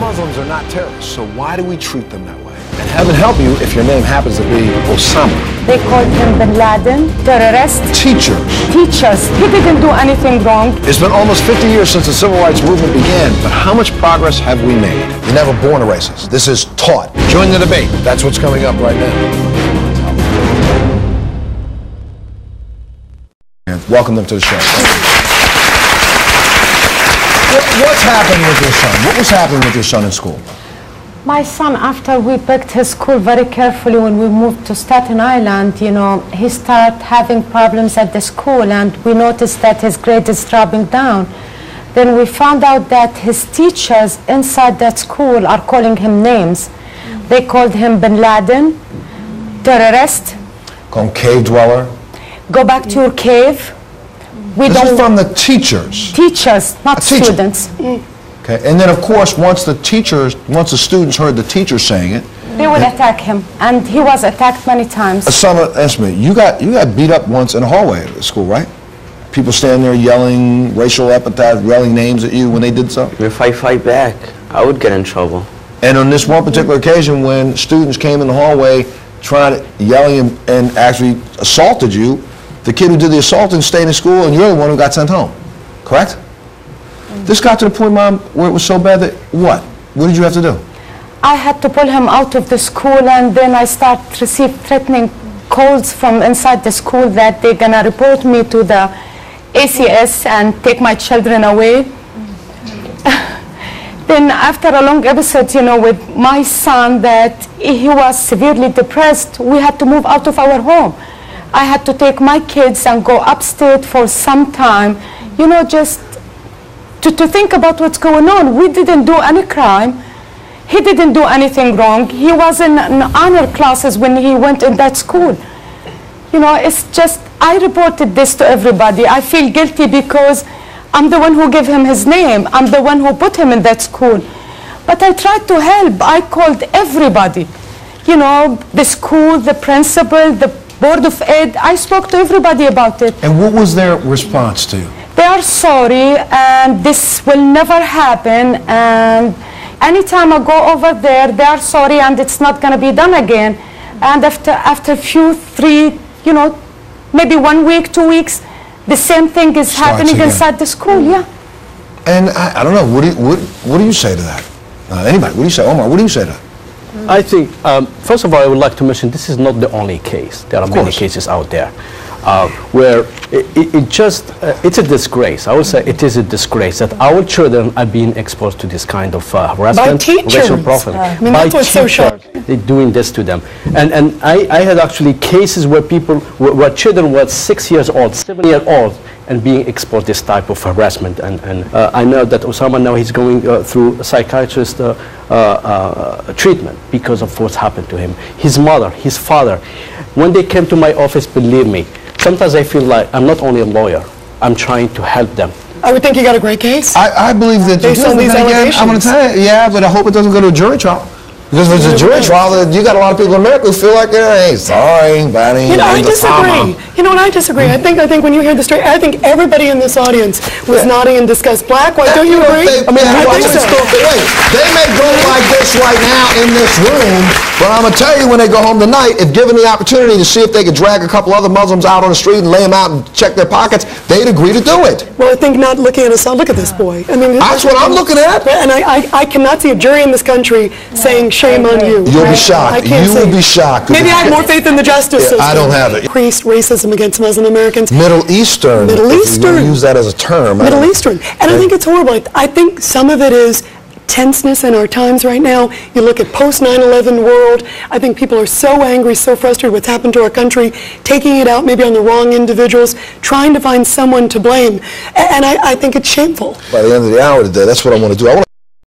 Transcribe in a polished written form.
Muslims are not terrorists, so why do we treat them that way? And heaven help you if your name happens to be Osama. They called him Bin Laden, terrorist. Teachers. Teachers. He didn't do anything wrong. It's been almost 50 years since the civil rights movement began, but how much progress have we made? You're never born a racist. This is taught. Join the debate. That's what's coming up right now. And welcome them to the show. What's happening with your son? What was happening with your son in school? My son, after we picked his school very carefully when we moved to Staten Island, you know, he started having problems at the school, and we noticed that his grade is dropping down. Then we found out that his teachers inside that school are calling him names. They called him Bin Laden, terrorist. Call him cave dweller. Go back to your cave. This is from the teachers. Teachers, not students. Okay, and then of course, once the students heard the teacher saying it, they would attack him, and he was attacked many times. Osama, answer me. You got beat up once in a hallway at school, right? People standing there yelling racial epithets, yelling names at you when they did something. If I fight back, I would get in trouble. And on this one particular occasion, when students came in the hallway yelling and actually assaulted you, the kid who did the assaulting stayed in school, and you're the one who got sent home, correct? This got to the point, Mom, where it was so bad that what? What did you have to do? I had to pull him out of the school, and then I started to receive threatening calls from inside the school that they're gonna report me to the ACS and take my children away. Then after a long episode, you know, with my son that he was severely depressed, we had to move out of our home. I had to take my kids and go upstate for some time, you know, just to think about what's going on. We didn't do any crime. He didn't do anything wrong. He was in honor classes when he went in that school. You know, it's just, I reported this to everybody. I feel guilty because I'm the one who gave him his name. I'm the one who put him in that school. But I tried to help. I called everybody. You know, the school, the principal, the Board of Ed. I spoke to everybody about it. And what was their response to you? They are sorry, and this will never happen, and anytime I go over there, they are sorry, and it's not going to be done again. And after three, you know, maybe 1 week, 2 weeks, the same thing is happening inside the school, yeah. And I don't know, what do you say to that? Anybody, what do you say? Omar, what do you say to that? I think, first of all, I would like to mention this is not the only case. There are many cases out there where it's a disgrace. I would say it is a disgrace that our children are being exposed to this kind of harassment, racial profiling. I mean, that's what's so shocking. They're doing this to them. And I had actually cases where where children were 6 years old, 7 years old, and being exposed to this type of harassment. And I know that Osama now he's going through psychiatrist treatment because of what's happened to him. His mother, his father, when they came to my office, believe me, sometimes I feel like I'm not only a lawyer, I'm trying to help them. I would think you got a great case. I believe that based on these allegations. I'm going to tell you, yeah, but I hope it doesn't go to a jury trial. Because if it's a jury trial, you got a lot of people in America who feel like they're, hey, sorry, buddy. You know, I disagree. You know what, I disagree. I think when you hear the story, I think everybody in this audience was nodding in disgust. Black, white, don't you agree? I mean, I think so. They may go like this right now in this room, but I'm going to tell you when they go home tonight, if given the opportunity to see if they could drag a couple other Muslims out on the street and lay them out and check their pockets, they'd agree to do it. Well, I think not looking at us, look at this boy. I mean, that's what I'm looking at. And I cannot see a jury in this country saying shame on you. You'll be shocked. You will be shocked. Maybe I have more faith in the justice system. I don't have it. Increased racism against Muslim Americans. Middle Eastern. Middle Eastern. Use that as a term. Middle Eastern. And I think it's horrible. I think some of it is tenseness in our times right now. You look at post 9/11 world, I think people are so angry, so frustrated with what's happened to our country, taking it out maybe on the wrong individuals, trying to find someone to blame. And I think it's shameful. By the end of the hour today, that's what I want to do.